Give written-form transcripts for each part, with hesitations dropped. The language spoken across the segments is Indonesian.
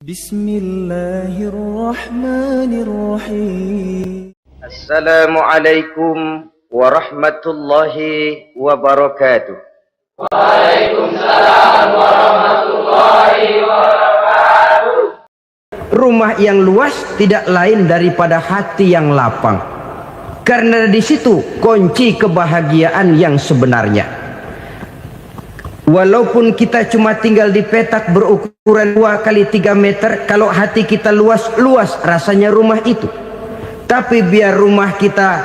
Bismillahirrahmanirrahim. Assalamualaikum warahmatullahi wabarakatuh. Waalaikumsalam warahmatullahi wabarakatuh. Rumah yang luas tidak lain daripada hati yang lapang. Karena di situ kunci kebahagiaan yang sebenarnya. Walaupun kita cuma tinggal di petak berukuran 2 kali 3 meter, kalau hati kita luas rasanya rumah itu. Tapi biar rumah kita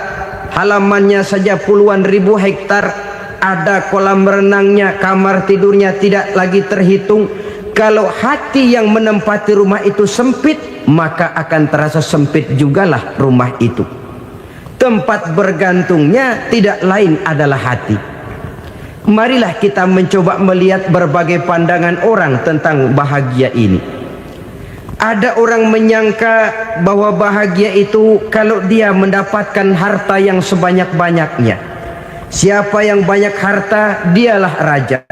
halamannya saja puluhan ribu hektar, ada kolam renangnya, kamar tidurnya tidak lagi terhitung. Kalau hati yang menempati rumah itu sempit, maka akan terasa sempit jugalah rumah itu. Tempat bergantungnya tidak lain adalah hati. Marilah kita mencoba melihat berbagai pandangan orang tentang bahagia ini. Ada orang menyangka bahwa bahagia itu kalau dia mendapatkan harta yang sebanyak-banyaknya. Siapa yang banyak harta, dialah raja.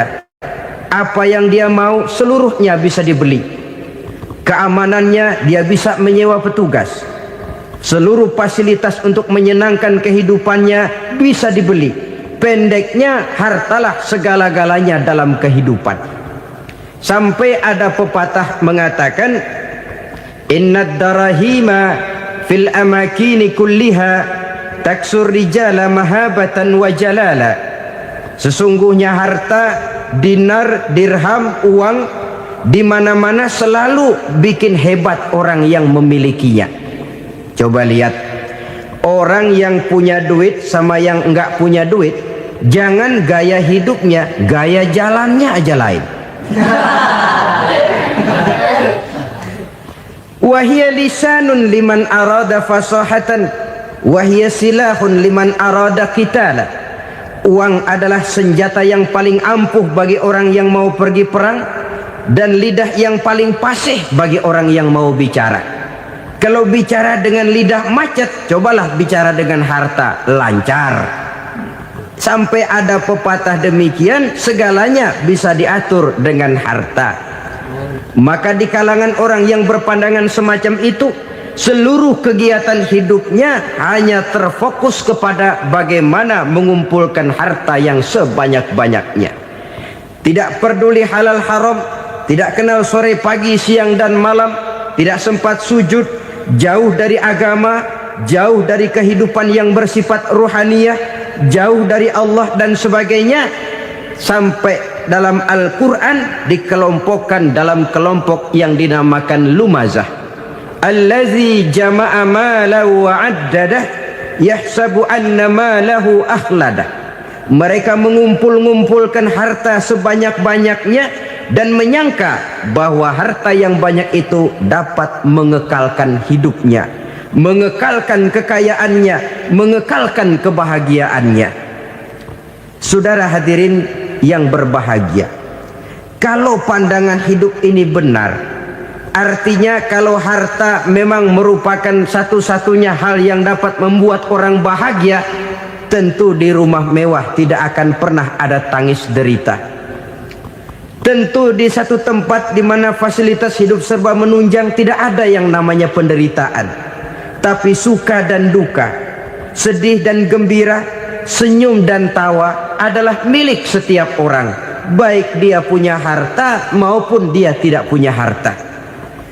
Apa yang dia mau, seluruhnya bisa dibeli. Keamanannya, dia bisa menyewa petugas. Seluruh fasilitas untuk menyenangkan kehidupannya bisa dibeli. Pendeknya, hartalah segala-galanya dalam kehidupan. Sampai ada pepatah mengatakan, innad darahima fil amakini kulliha taksur rijala mahabatan wa jalala. Sesungguhnya harta, dinar, dirham, uang di mana-mana selalu bikin hebat orang yang memilikinya. Coba lihat, orang yang punya duit sama yang enggak punya duit, jangan gaya hidupnya, gaya jalannya aja lain. Wahia lisanun liman arada fasahatan, wahia silahun liman arada qitala. Uang adalah senjata yang paling ampuh bagi orang yang mau pergi perang, dan lidah yang paling fasih bagi orang yang mau bicara. Kalau bicara dengan lidah macet, cobalah bicara dengan harta, lancar. Sampai ada pepatah demikian, segalanya bisa diatur dengan harta. Maka di kalangan orang yang berpandangan semacam itu, seluruh kegiatan hidupnya hanya terfokus kepada bagaimana mengumpulkan harta yang sebanyak-banyaknya. Tidak peduli halal haram, tidak kenal sore pagi siang dan malam, tidak sempat sujud, jauh dari agama, jauh dari kehidupan yang bersifat ruhaniyah, jauh dari Allah dan sebagainya. Sampai dalam Al-Quran dikelompokkan dalam kelompok yang dinamakan lumazah. Allazi jama'a malahu wa'addadah yahsabu anna malahu akhladah. Mereka mengumpulkan harta sebanyak-banyaknya dan menyangka bahwa harta yang banyak itu dapat mengekalkan hidupnya, mengekalkan kekayaannya, mengekalkan kebahagiaannya. Saudara hadirin yang berbahagia, kalau pandangan hidup ini benar, artinya kalau harta memang merupakan satu-satunya hal yang dapat membuat orang bahagia, tentu di rumah mewah tidak akan pernah ada tangis derita. Tentu di satu tempat di mana fasilitas hidup serba menunjang tidak ada yang namanya penderitaan. Tapi suka dan duka, sedih dan gembira, senyum dan tawa adalah milik setiap orang, baik dia punya harta maupun dia tidak punya harta.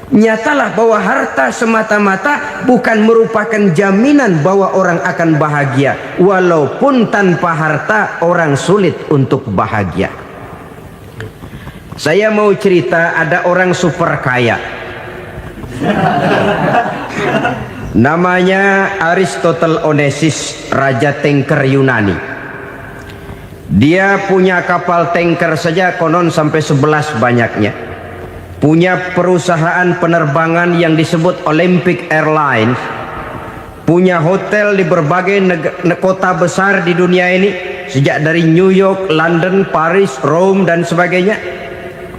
Nyatalah bahwa harta semata-mata bukan merupakan jaminan bahwa orang akan bahagia. Walaupun tanpa harta orang sulit untuk bahagia. Saya mau cerita, ada orang super kaya. Namanya Aristotle Onesimus, raja tanker Yunani. Dia punya kapal tanker saja konon sampai 11 banyaknya. Punya perusahaan penerbangan yang disebut Olympic Airlines. Punya hotel di berbagai kota besar di dunia ini, sejak dari New York, London, Paris, Rome dan sebagainya.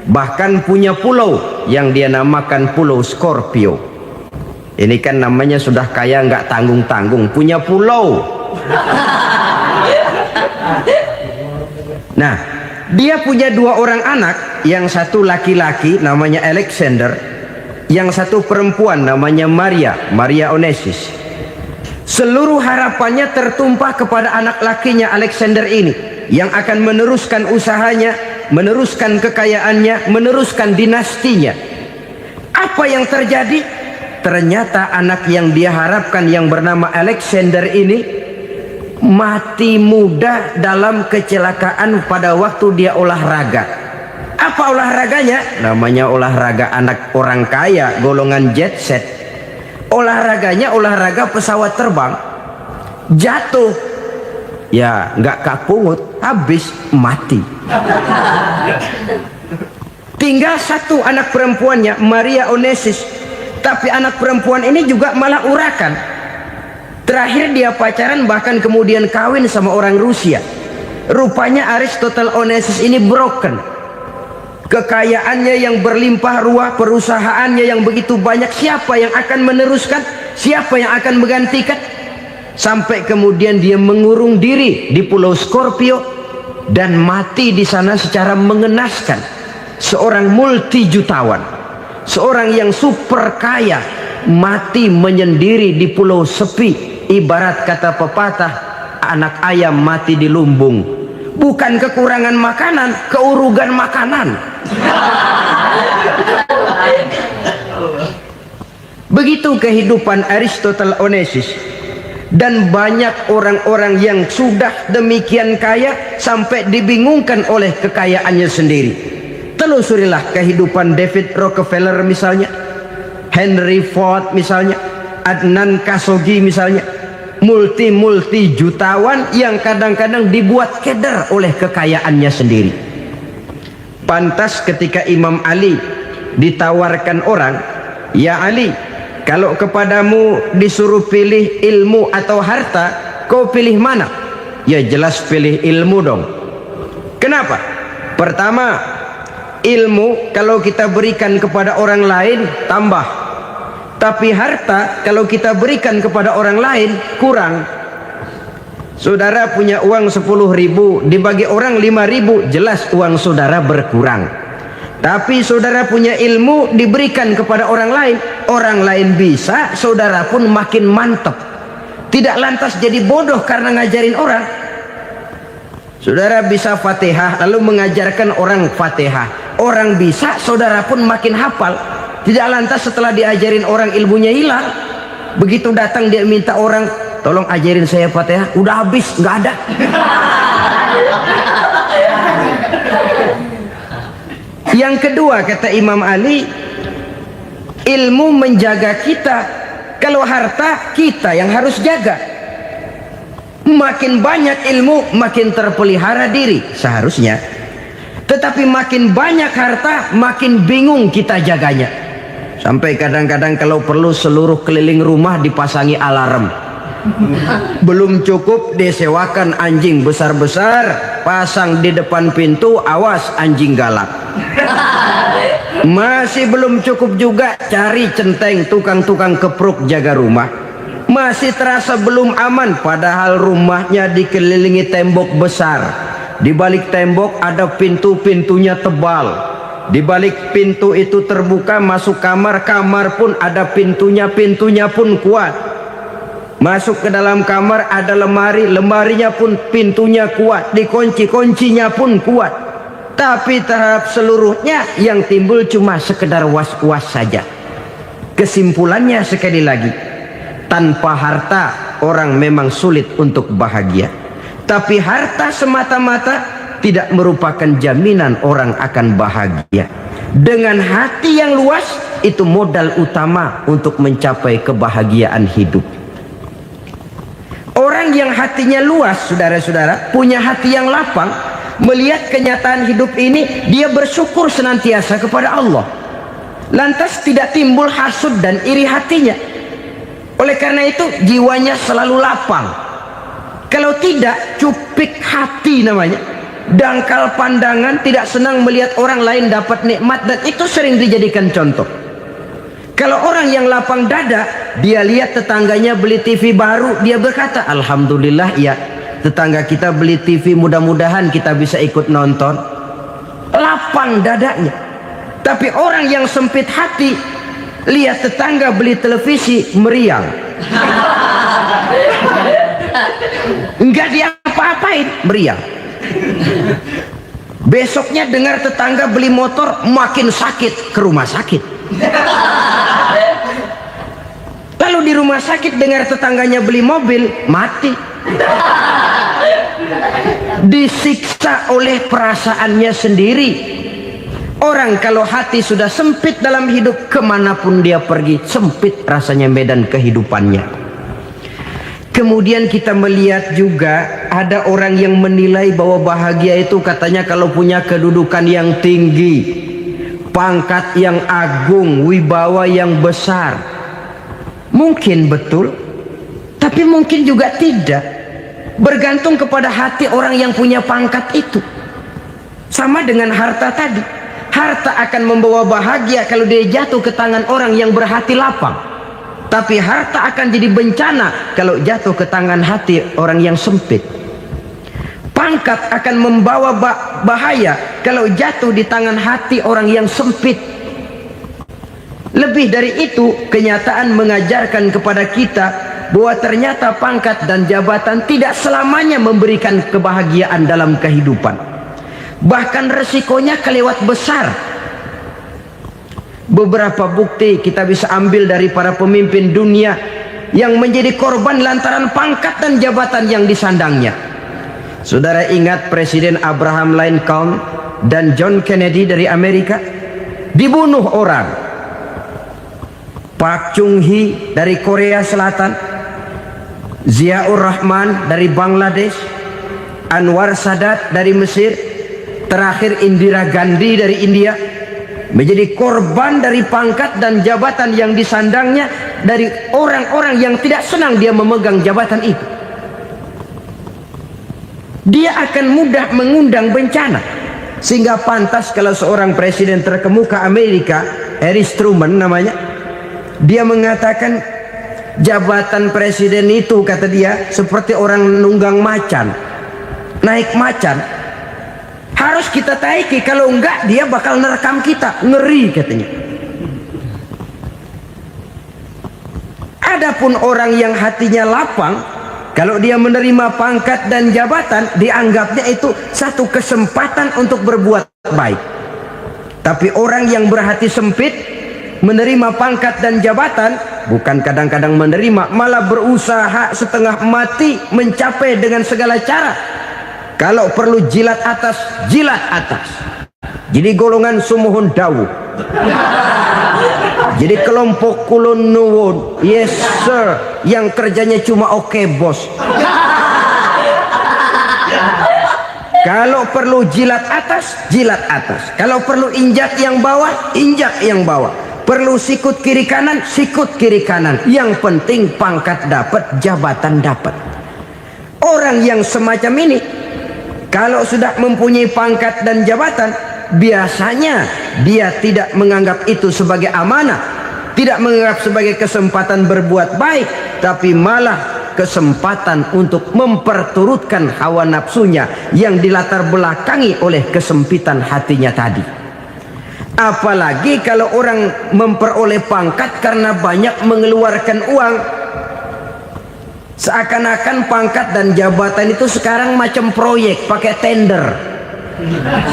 Bahkan punya pulau yang dia namakan Pulau Scorpio. Ini kan namanya sudah kaya nggak tanggung-tanggung, punya pulau. Nah, dia punya 2 orang anak, yang satu laki-laki namanya Alexander, yang satu perempuan namanya Maria Onesius. Seluruh harapannya tertumpah kepada anak lakinya Alexander ini, yang akan meneruskan usahanya, meneruskan kekayaannya, meneruskan dinastinya. Apa yang terjadi? Ternyata anak yang dia harapkan yang bernama Alexander ini mati muda dalam kecelakaan pada waktu dia olahraga. Apa olahraganya? Namanya olahraga anak orang kaya, golongan jet set. Olahraganya olahraga pesawat terbang. Jatuh, ya nggak kapungut, habis mati. Tinggal satu anak perempuannya, Maria Onesius. Tapi anak perempuan ini juga malah urakan. Terakhir dia pacaran, bahkan kemudian kawin sama orang Rusia. Rupanya Aristotle Onesius ini broken. Kekayaannya yang berlimpah ruah, perusahaannya yang begitu banyak, siapa yang akan meneruskan? Siapa yang akan menggantikan? Sampai kemudian dia mengurung diri di Pulau Scorpio dan mati di sana secara mengenaskan. Seorang multi jutawan, seorang yang super kaya, mati menyendiri di pulau sepi. Ibarat kata pepatah, anak ayam mati di lumbung. Bukan kekurangan makanan, keurugan makanan. Begitu kehidupan Aristotle Onesius. Dan banyak orang-orang yang sudah demikian kaya sampai dibingungkan oleh kekayaannya sendiri. Telusurilah kehidupan David Rockefeller misalnya, Henry Ford misalnya, Adnan Khashoggi misalnya. Multi jutawan yang kadang-kadang dibuat keder oleh kekayaannya sendiri. Pantas ketika Imam Ali ditawarkan orang, "Ya Ali, kalau kepadamu disuruh pilih ilmu atau harta, kau pilih mana?" Ya jelas pilih ilmu dong. Kenapa? Pertama, ilmu kalau kita berikan kepada orang lain tambah. Tapi harta kalau kita berikan kepada orang lain kurang. Saudara punya uang 10.000, dibagi orang 5.000, jelas uang saudara berkurang. Tapi saudara punya ilmu, diberikan kepada orang lain bisa, saudara pun makin mantap. Tidak lantas jadi bodoh karena ngajarin orang. Saudara bisa Fatihah lalu mengajarkan orang Fatihah, orang bisa, saudara pun makin hafal. Tidak lantas setelah diajarin orang ilmunya hilang. Begitu datang dia minta orang, "Tolong ajarin saya Fatihah," udah habis, nggak ada. Yang kedua kata Imam Ali, ilmu menjaga kita. Kalau harta kita yang harus jaga. Makin banyak ilmu makin terpelihara diri seharusnya. Tetapi makin banyak harta makin bingung kita jaganya. Sampai kadang-kadang kalau perlu seluruh keliling rumah dipasangi alarm. Belum cukup disewakan anjing besar-besar, pasang di depan pintu, awas anjing galak. Masih belum cukup juga cari centeng tukang-tukang kepruk jaga rumah. Masih terasa belum aman, padahal rumahnya dikelilingi tembok besar. Di balik tembok ada pintu-pintunya tebal. Di balik pintu itu terbuka masuk kamar, kamar pun ada pintunya, pintunya pun kuat. Masuk ke dalam kamar ada lemari, lemarinya pun pintunya kuat, dikunci, kuncinya pun kuat. Tapi terhadap seluruhnya yang timbul cuma sekedar was-was saja. Kesimpulannya sekali lagi, tanpa harta orang memang sulit untuk bahagia. Tapi harta semata-mata tidak merupakan jaminan orang akan bahagia. Dengan hati yang luas, itu modal utama untuk mencapai kebahagiaan hidup. Orang yang hatinya luas, saudara-saudara, punya hati yang lapang, melihat kenyataan hidup ini, dia bersyukur senantiasa kepada Allah. Lantas tidak timbul hasud dan iri hatinya. Oleh karena itu, jiwanya selalu lapang. Kalau tidak, cupik hati namanya. Dangkal pandangan, tidak senang melihat orang lain dapat nikmat, dan itu sering dijadikan contoh. Kalau orang yang lapang dada, dia lihat tetangganya beli TV baru, dia berkata, "Alhamdulillah ya, tetangga kita beli TV, mudah-mudahan kita bisa ikut nonton." Lapang dadanya. Tapi orang yang sempit hati, lihat tetangga beli televisi meriang, enggak diapa-apain, meriang. Besoknya dengar tetangga beli motor, makin sakit, ke rumah sakit. Lalu di rumah sakit dengar tetangganya beli mobil, mati. Disiksa oleh perasaannya sendiri. Orang kalau hati sudah sempit dalam hidup, kemanapun dia pergi, sempit rasanya medan kehidupannya. Kemudian kita melihat juga ada orang yang menilai bahwa bahagia itu katanya kalau punya kedudukan yang tinggi, pangkat yang agung, wibawa yang besar. Mungkin betul, tapi mungkin juga tidak. Bergantung kepada hati orang yang punya pangkat itu. Sama dengan harta tadi. Harta akan membawa bahagia kalau dia jatuh ke tangan orang yang berhati lapang. Tapi harta akan jadi bencana kalau jatuh ke tangan hati orang yang sempit. Pangkat akan membawa bahaya kalau jatuh di tangan hati orang yang sempit. Lebih dari itu, kenyataan mengajarkan kepada kita bahwa ternyata pangkat dan jabatan tidak selamanya memberikan kebahagiaan dalam kehidupan. Bahkan resikonya kelewat besar. Beberapa bukti kita bisa ambil dari para pemimpin dunia yang menjadi korban lantaran pangkat dan jabatan yang disandangnya. Saudara ingat Presiden Abraham Lincoln dan John Kennedy dari Amerika? Dibunuh orang. Park Chung-hee dari Korea Selatan, Ziaur Rahman dari Bangladesh, Anwar Sadat dari Mesir, terakhir Indira Gandhi dari India, menjadi korban dari pangkat dan jabatan yang disandangnya dari orang-orang yang tidak senang dia memegang jabatan itu. Dia akan mudah mengundang bencana, sehingga pantas kalau seorang presiden terkemuka Amerika, Harry Truman namanya, dia mengatakan jabatan presiden itu, kata dia, seperti orang nunggang macan, naik macan. Harus kita taiki, kalau enggak dia bakal nerekam kita, ngeri katanya. Adapun orang yang hatinya lapang, kalau dia menerima pangkat dan jabatan, dianggapnya itu satu kesempatan untuk berbuat baik. Tapi orang yang berhati sempit, menerima pangkat dan jabatan, bukan kadang-kadang menerima, malah berusaha setengah mati mencapai dengan segala cara. Kalau perlu jilat atas, jilat atas. Jadi golongan sumuhun dawu. Jadi kelompok kulon nuwun, yes sir, yang kerjanya cuma oke bos. Kalau perlu jilat atas, jilat atas. Kalau perlu injak yang bawah, injak yang bawah. Perlu sikut kiri kanan, sikut kiri kanan. Yang penting pangkat dapat, jabatan dapat. Orang yang semacam ini, kalau sudah mempunyai pangkat dan jabatan, biasanya dia tidak menganggap itu sebagai amanah, tidak menganggap sebagai kesempatan berbuat baik, tapi malah kesempatan untuk memperturutkan hawa nafsunya yang dilatar belakangi oleh kesempitan hatinya tadi. Apalagi kalau orang memperoleh pangkat karena banyak mengeluarkan uang. Seakan-akan pangkat dan jabatan itu sekarang macam proyek, pakai tender.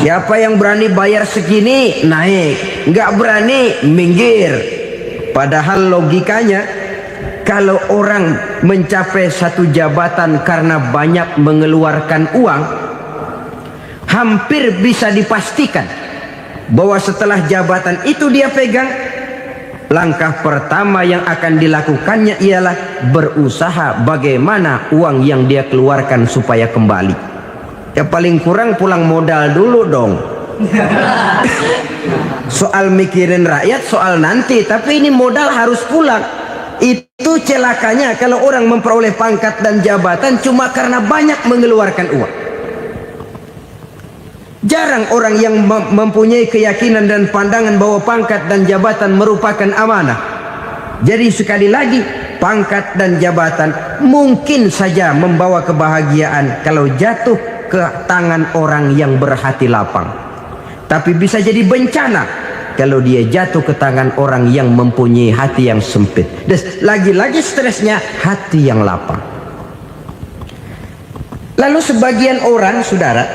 Siapa yang berani bayar segini, naik. Nggak berani, minggir. Padahal logikanya, kalau orang mencapai satu jabatan karena banyak mengeluarkan uang, hampir bisa dipastikan bahwa setelah jabatan itu dia pegang, langkah pertama yang akan dilakukannya ialah berusaha bagaimana uang yang dia keluarkan supaya kembali. Ya paling kurang pulang modal dulu dong. Soal mikirin rakyat soal nanti, tapi ini modal harus pulang. Itu celakanya kalau orang memperoleh pangkat dan jabatan cuma karena banyak mengeluarkan uang. Jarang orang yang mempunyai keyakinan dan pandangan bahwa pangkat dan jabatan merupakan amanah. Jadi sekali lagi, pangkat dan jabatan mungkin saja membawa kebahagiaan kalau jatuh ke tangan orang yang berhati lapang. Tapi bisa jadi bencana kalau dia jatuh ke tangan orang yang mempunyai hati yang sempit. Dan lagi-lagi stresnya hati yang lapang. Lalu sebagian orang, saudara,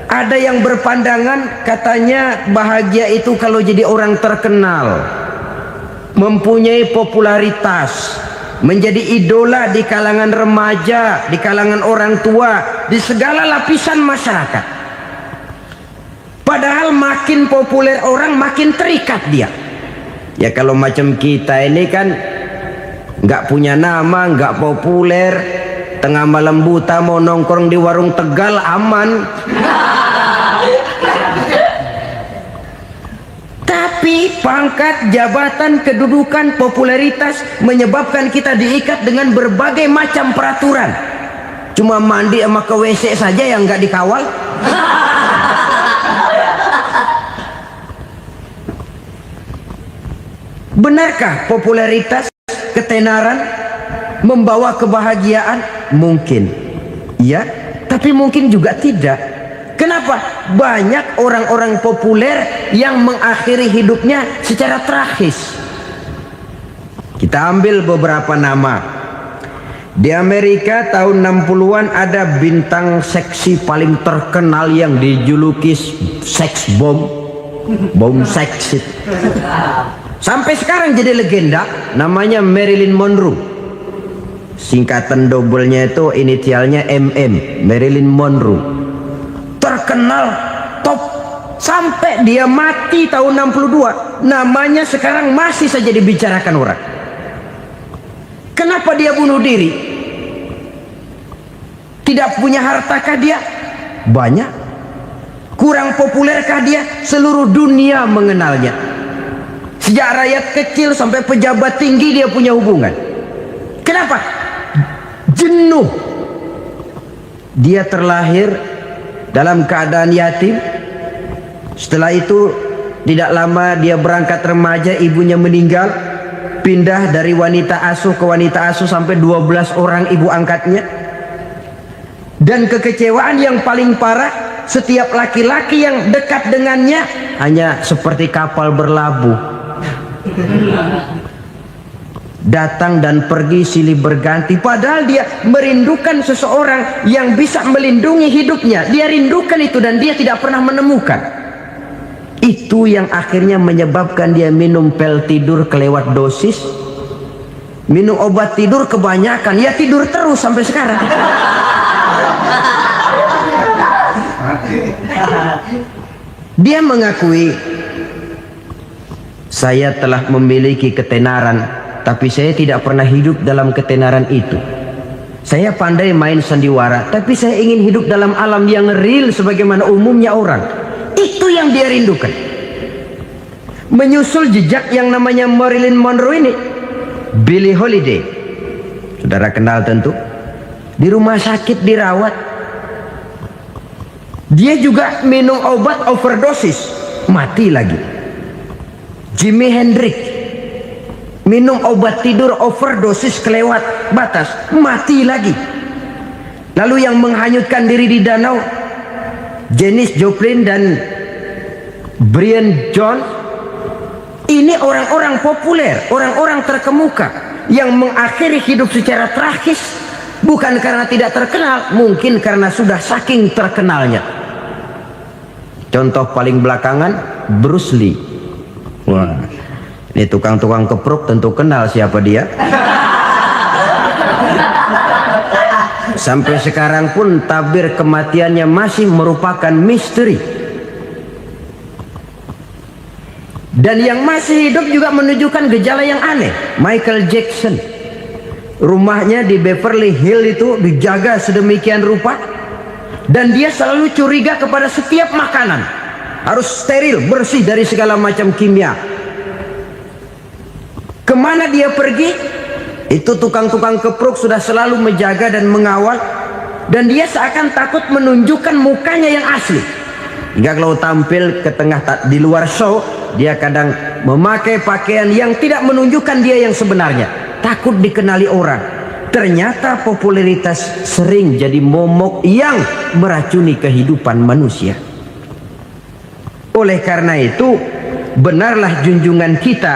ada yang berpandangan katanya bahagia itu kalau jadi orang terkenal, mempunyai popularitas, menjadi idola di kalangan remaja, di kalangan orang tua, di segala lapisan masyarakat. Padahal makin populer orang makin terikat dia. Ya kalau macam kita ini kan nggak punya nama, nggak populer, tengah malam buta mau nongkrong di warung Tegal aman. Tapi pangkat, jabatan, kedudukan, popularitas menyebabkan kita diikat dengan berbagai macam peraturan. Cuma mandi sama ke WC saja yang nggak dikawal. Benarkah popularitas, ketenaran membawa kebahagiaan? Mungkin, ya, tapi mungkin juga tidak. Kenapa? Banyak orang-orang populer yang mengakhiri hidupnya secara tragis. Kita ambil beberapa nama. Di Amerika tahun 60-an ada bintang seksi paling terkenal yang dijuluki seks bom. Bom seks. Sampai sekarang jadi legenda, namanya Marilyn Monroe. Singkatan doublenya itu inisialnya MM, Marilyn Monroe. Terkenal top sampai dia mati tahun 62, namanya sekarang masih saja dibicarakan orang. Kenapa dia bunuh diri? Tidak punya hartakah dia? Banyak. Kurang populerkah dia? Seluruh dunia mengenalnya. Sejak rakyat kecil sampai pejabat tinggi dia punya hubungan. Kenapa? Jenuh. Dia terlahir dalam keadaan yatim. Setelah itu tidak lama dia berangkat remaja, ibunya meninggal. Pindah dari wanita asuh ke wanita asuh sampai 12 orang ibu angkatnya. Dan kekecewaan yang paling parah, setiap laki-laki yang dekat dengannya hanya seperti kapal berlabuh. Datang dan pergi silih berganti, padahal dia merindukan seseorang yang bisa melindungi hidupnya. Dia rindukan itu dan dia tidak pernah menemukan. Itu yang akhirnya menyebabkan dia minum pil tidur kelewat dosis, minum obat tidur kebanyakan, ya tidur terus sampai sekarang. Dia mengakui, saya telah memiliki ketenaran, tapi saya tidak pernah hidup dalam ketenaran itu. Saya pandai main sandiwara, tapi saya ingin hidup dalam alam yang real sebagaimana umumnya orang. Itu yang dia rindukan. Menyusul jejak yang namanya Marilyn Monroe ini, Billie Holiday, saudara kenal tentu, di rumah sakit dirawat. Dia juga minum obat overdosis, mati lagi. Jimi Hendrix minum obat tidur overdosis kelewat batas, mati lagi. Lalu yang menghanyutkan diri di danau, Janis Joplin dan Brian Jones. Ini orang-orang populer, orang-orang terkemuka yang mengakhiri hidup secara tragis, bukan karena tidak terkenal, mungkin karena sudah saking terkenalnya. Contoh paling belakangan, Bruce Lee. Wah, ini tukang-tukang kepruk tentu kenal siapa dia. Sampai sekarang pun tabir kematiannya masih merupakan misteri. Dan yang masih hidup juga menunjukkan gejala yang aneh. Michael Jackson, rumahnya di Beverly Hills itu dijaga sedemikian rupa, dan dia selalu curiga kepada setiap makanan. Harus steril, bersih dari segala macam kimia. Kemana dia pergi, itu tukang-tukang kepruk sudah selalu menjaga dan mengawal. Dan dia seakan takut menunjukkan mukanya yang asli. Hingga kalau tampil ke tengah di luar show, dia kadang memakai pakaian yang tidak menunjukkan dia yang sebenarnya. Takut dikenali orang. Ternyata popularitas sering jadi momok yang meracuni kehidupan manusia. Oleh karena itu, Benarlah junjungan kita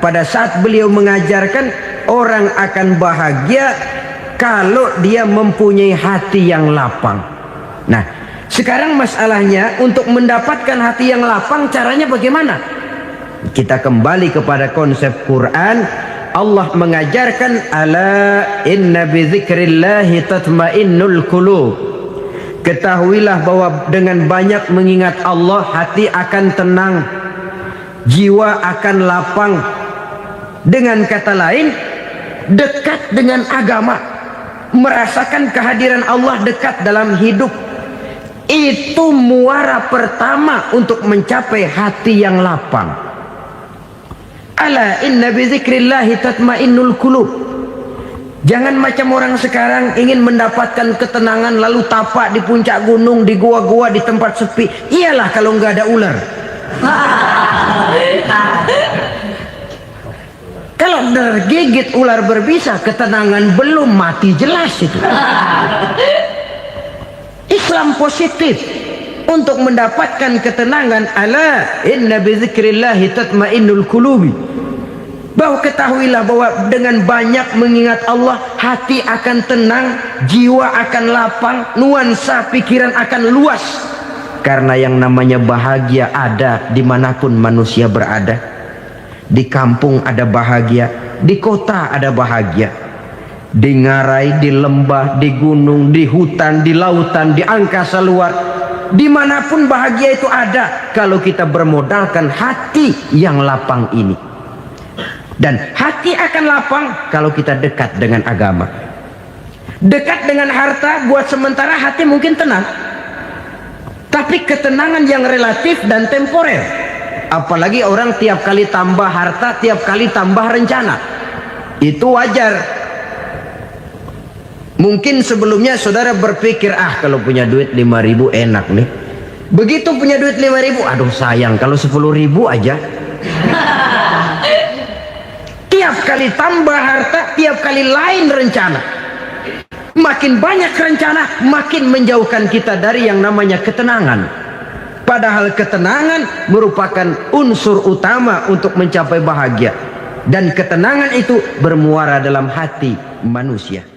pada saat beliau mengajarkan orang akan bahagia kalau dia mempunyai hati yang lapang. Nah, sekarang masalahnya untuk mendapatkan hati yang lapang caranya bagaimana? Kita kembali kepada konsep Quran. Allah mengajarkan, ala inna bidzikrillahi tatmainnul qulub. Ketahuilah bahwa dengan banyak mengingat Allah, hati akan tenang, jiwa akan lapang. Dengan kata lain, dekat dengan agama, merasakan kehadiran Allah dekat dalam hidup. Itu muara pertama untuk mencapai hati yang lapang. Ala inna bizikrillahi tatmainnul qulub. Jangan macam orang sekarang ingin mendapatkan ketenangan lalu tapak di puncak gunung, di gua-gua, di tempat sepi. Iyalah kalau nggak ada ular. Kalau tergigit ular berbisa, ketenangan belum, mati jelas itu. Islam positif untuk mendapatkan ketenangan. Ala inna bizikrillahi tatmainnul qulubi. Bahwa ketahuilah bahwa dengan banyak mengingat Allah, hati akan tenang, jiwa akan lapang, nuansa pikiran akan luas. Karena yang namanya bahagia ada dimanapun manusia berada. Di kampung ada bahagia, di kota ada bahagia, di ngarai, di lembah, di gunung, di hutan, di lautan, di angkasa luar, dimanapun bahagia itu ada kalau kita bermodalkan hati yang lapang ini. Dan hati akan lapang kalau kita dekat dengan agama. Dekat dengan harta buat sementara hati mungkin tenang, tapi ketenangan yang relatif dan temporer. Apalagi orang tiap kali tambah harta, tiap kali tambah rencana. Itu wajar. Mungkin sebelumnya saudara berpikir, kalau punya duit 5.000 enak nih. Begitu punya duit 5.000, aduh sayang kalau 10.000 aja. Tiap kali tambah harta, tiap kali lain rencana. Makin banyak rencana, makin menjauhkan kita dari yang namanya ketenangan. Padahal ketenangan merupakan unsur utama untuk mencapai bahagia. Dan ketenangan itu bermuara dalam hati manusia.